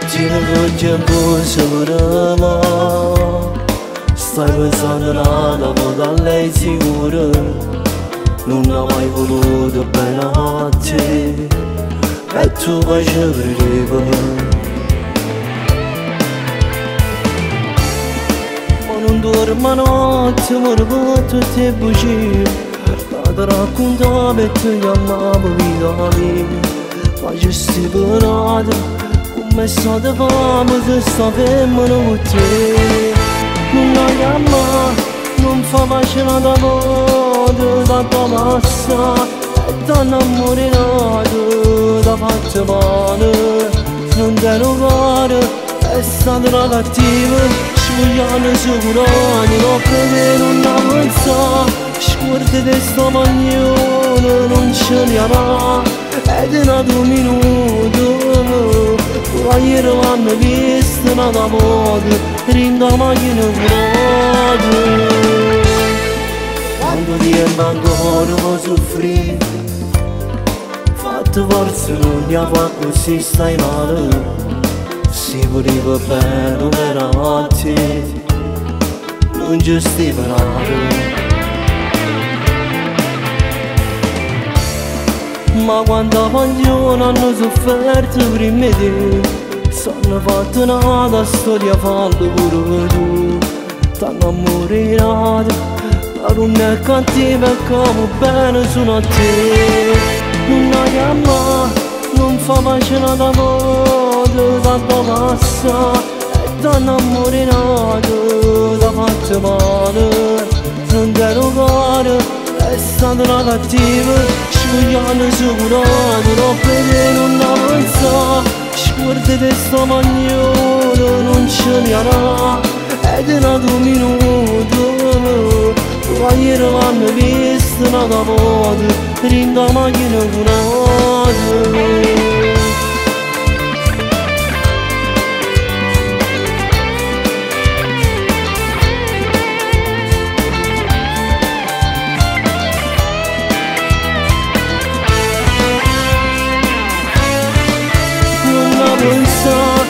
Tiro col tempo sopra me, stai pensando nada, poi da lei sicuro. Non ho mai voluto bene a te, e tu facevi ridere. Ma non dormo notte, mi ricordo tutte bugie, la ti raccontavo e ti chiamavo vita mia. Ma ci stai parlato, come è stata fame se sta femmina con te. Non la chiama, non fa pace la tua voce, tanto passa, e t'ha innamorato, t'ha fatto male. Non te lo fare, è stata una cattiva, sfogliando sicuramente, non crede non la pensa, scordate sto maglione, non ce ne avrà. Ed è nato un minuto, pure ieri l'hanno visto una volta, rinda macchina vuota. Quando diventa ancora può soffrire, fatti forza non ti fa così stai male. Si voleva bene per a te, non ci stai parlando. Ma quanta passione hanno sofferto prima di te, s'hanno fatto nata storia fallo pure tu. T'hanno ammorato, ma non è cattiva e come bene sono a te. Non la chiama, non fa pace la tua voce, tanto passa, e t'hanno ammorato, t'ha fatto male. Non te lo fare, è stata una cattiva, sfogliando sicuramente, non vede non la pensa, scordate sto maglione, non ce ne avrà. Ed è nato un minuto, pure ieri l'hanno visto una volta, rinda macchina vuota.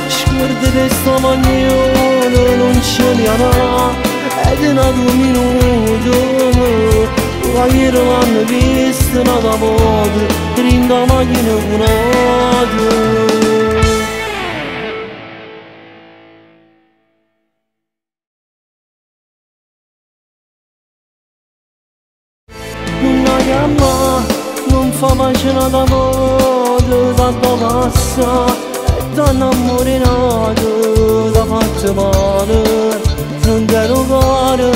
Scordate sto maglione, non ce ne avrà. Ed è nato un minuto, pure ieri l'hanno visto una volta, rinda macchina vuota. Non la chiama, non fa pace la tua voce, tanto passa, t'ha innamorato, t'ha fatto male. Non te lo fare,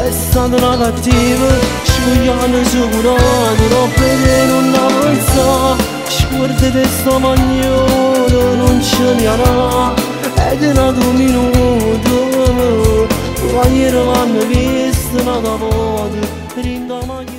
è stata una cattiva, sfogliando sicuramente, non vede non la pensa, scordate sto maglione, non ce ne avrà. Ed è nato un minuto, pure ieri l'hanno visto una volta, rinda macchina.